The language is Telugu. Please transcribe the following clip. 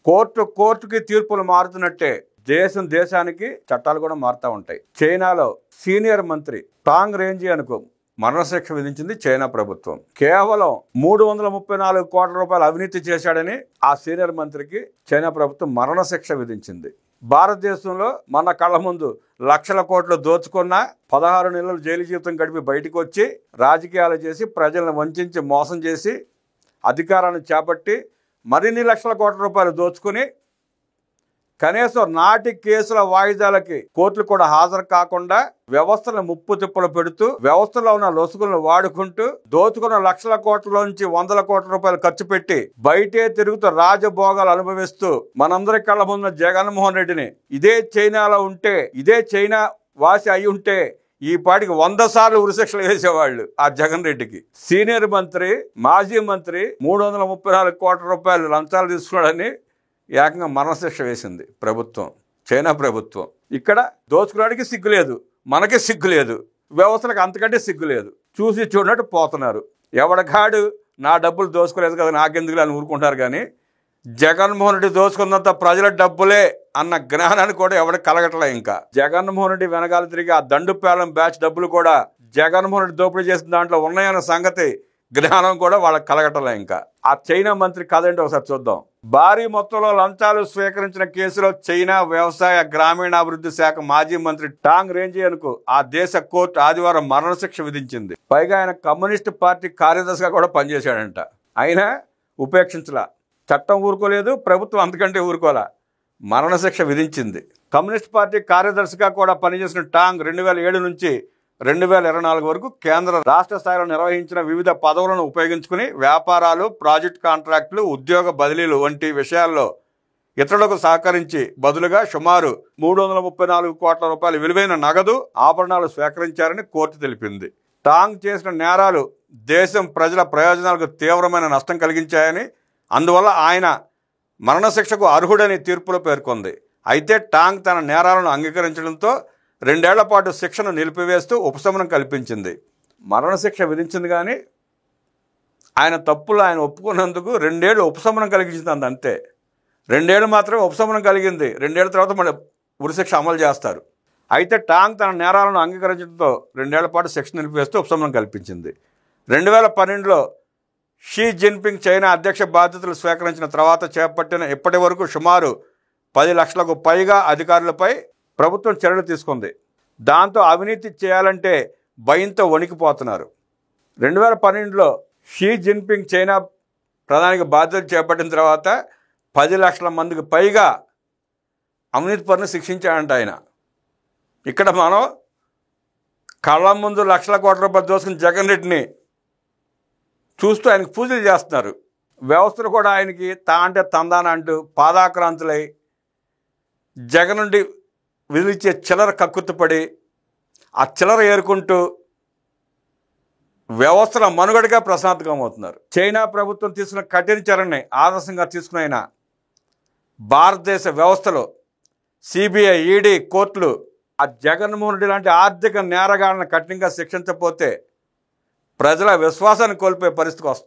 కోర్టుకి తీర్పులు మారుతున్నట్టే దేశానికి చట్టాలు కూడా మారుతూ ఉంటాయి. చైనాలో సీనియర్ మంత్రి టాంగ్ రేంజియాన్కు మరణశిక్ష విధించింది చైనా ప్రభుత్వం. కేవలం 334 కోట్ల రూపాయలు అవినీతి చేశాడని ఆ సీనియర్ మంత్రికి చైనా ప్రభుత్వం మరణశిక్ష విధించింది. భారతదేశంలో మన కళ్ళ ముందు లక్షల కోట్లు దోచుకున్న 16 నెలలు జైలు జీవితం గడిపి బయటకు వచ్చి రాజకీయాలు చేసి ప్రజలను వంచి మోసం చేసి అధికారాన్ని చేపట్టి మరిన్ని లక్షల కోట్ల రూపాయలు దోచుకుని కనీసం నాటి కేసుల వాయిదాలకి కోర్టులు కూడా హాజరు కాకుండా వ్యవస్థను ముప్పు తిప్పలు పెడుతూ వ్యవస్థలో ఉన్న లొసుగులను వాడుకుంటూ దోచుకున్న లక్షల కోట్లలోంచి వందల కోట్ల రూపాయలు ఖర్చు పెట్టి బయటే తిరుగుతూ రాజభోగాలు అనుభవిస్తూ మనందరి కళ్ళ ముందున్న జగన్మోహన్ రెడ్డిని ఇదే చైనాలో ఉంటే ఇదే చైనా వాసి అయి ఉంటే ఈ పాటికి 100 సార్లు ఉరిశిక్షలు వేసేవాళ్ళు ఆ జగన్ రెడ్డికి. సీనియర్ మంత్రి మాజీ మంత్రి 334 కోట్ల రూపాయలు లంచాలు తీసుకున్నాడని ఏకంగా మరణశిక్ష వేసింది ప్రభుత్వం, చైనా ప్రభుత్వం. ఇక్కడ దోచుకోవడానికి సిగ్గు లేదు, మనకి సిగ్గు లేదు, వ్యవస్థలకు అంతకంటే సిగ్గు లేదు. చూసి చూడనట్టు పోతున్నారు. ఎవడగాడు నా డబ్బులు దోచుకోలేదు కదా నాకెందుకు అని ఊరుకుంటారు. కానీ జగన్మోహన్ రెడ్డి దోచుకున్నంత ప్రజల డబ్బులే అన్న జ్ఞానాన్ని కూడా ఎవరికి కలగట్లే. ఇంకా జగన్మోహన్ రెడ్డి వెనకాల తిరిగి ఆ దండుపాలెం బ్యాచ్ డబ్బులు కూడా జగన్మోహన్ రెడ్డి దోపిడీ చేసిన దాంట్లో ఉన్నాయన్న సంగతి జ్ఞానం కూడా వాళ్ళకి కలగటలే. ఇంకా ఆ చైనా మంత్రి కదేంటో ఒకసారి చూద్దాం. భారీ మొత్తంలో లంచాలు స్వీకరించిన కేసులో చైనా వ్యవసాయ గ్రామీణాభివృద్ధి శాఖ మాజీ మంత్రి టాంగ్ రేంజియాన్కు ఆ దేశ కోర్టు ఆదివారం మరణశిక్ష విధించింది. పైగా ఆయన కమ్యూనిస్టు పార్టీ కార్యదర్శిగా కూడా పనిచేశాడంట. అయినా ఉపేక్షించలా. చట్టం ఊరుకోలేదు, ప్రభుత్వం అంతకంటే ఊరుకోలా, మరణశిక్ష విధించింది. కమ్యూనిస్ట్ పార్టీ కార్యదర్శిగా కూడా పనిచేసిన టాంగ్ 2007 నుంచి 2024 వరకు కేంద్ర రాష్ట్ర స్థాయిలో నిర్వహించిన వివిధ పదవులను ఉపయోగించుకుని వ్యాపారాలు, ప్రాజెక్టు కాంట్రాక్టులు, ఉద్యోగ బదిలీలు వంటి విషయాల్లో ఇతరులకు సహకరించి బదులుగా సుమారు 334 కోట్ల రూపాయల విలువైన నగదు, ఆభరణాలు స్వీకరించారని కోర్టు తెలిపింది. టాంగ్ చేసిన నేరాలు దేశం ప్రజల ప్రయోజనాలకు తీవ్రమైన నష్టం కలిగించాయని, అందువల్ల ఆయన మరణశిక్షకు అర్హుడని తీర్పులో పేర్కొంది. అయితే టాంగ్ తన నేరాలను అంగీకరించడంతో 2 ఏళ్ల పాటు శిక్షను నిలిపివేస్తూ ఉపశమనం కల్పించింది. మరణశిక్ష విధించింది కానీ ఆయన తప్పులు ఆయన ఒప్పుకున్నందుకు 2 ఏళ్ళు ఉపశమనం కలిగించింది. అంతే, 2 ఏళ్ళు మాత్రమే ఉపశమనం కలిగింది. 2 ఏళ్ల తర్వాత మళ్ళీ ఉరిశిక్ష అమలు చేస్తారు. అయితే టాంగ్ తన నేరాలను అంగీకరించడంతో 2 ఏళ్ల పాటు శిక్ష నిలిపివేస్తూ ఉపశమనం కల్పించింది. 2012లో షీ జిన్పింగ్ చైనా అధ్యక్ష బాధ్యతలు స్వీకరించిన తర్వాత చేపట్టిన ఇప్పటి వరకు సుమారు 10 లక్షలకు పైగా అధికారులపై ప్రభుత్వం చర్యలు తీసుకుంది. దాంతో అవినీతి చేయాలంటే భయంతో వణికిపోతున్నారు. 2012లో షీ జిన్పింగ్ చైనా ప్రధానికి బాధ్యతలు చేపట్టిన తర్వాత 10 లక్షల మందికి పైగా అవినీతి పరులను శిక్షించాడంట ఆయన. ఇక్కడ మనం కళ్ళ ముందు లక్షల కోట్ల రూపాయలు దోసుకుని జగన్ రెడ్డిని చూస్తూ ఆయనకు పూజలు చేస్తున్నారు. వ్యవస్థలు కూడా ఆయనకి అంటే తందాన అంటూ పాదాక్రాంతులై జగన్ నుండి విధిలిచ్చే చిల్లర కక్కుర్తిపడి ఆ చిల్లర ఏరుకుంటూ వ్యవస్థల మనుగడగా ప్రశాంతంగా అవుతున్నారు. చైనా ప్రభుత్వం తీసుకున్న కఠిన చర్యని ఆదర్శంగా తీసుకున్న భారతదేశ వ్యవస్థలో సిబిఐ, ఈడీ, కోర్టులు ఆ జగన్మోహన్ రెడ్డి లాంటి ఆర్థిక నేరగాళ్లను కఠినంగా శిక్షించకపోతే ప్రజల విశ్వాసాన్ని కోల్పోయే పరిస్థితికి వస్తుంది.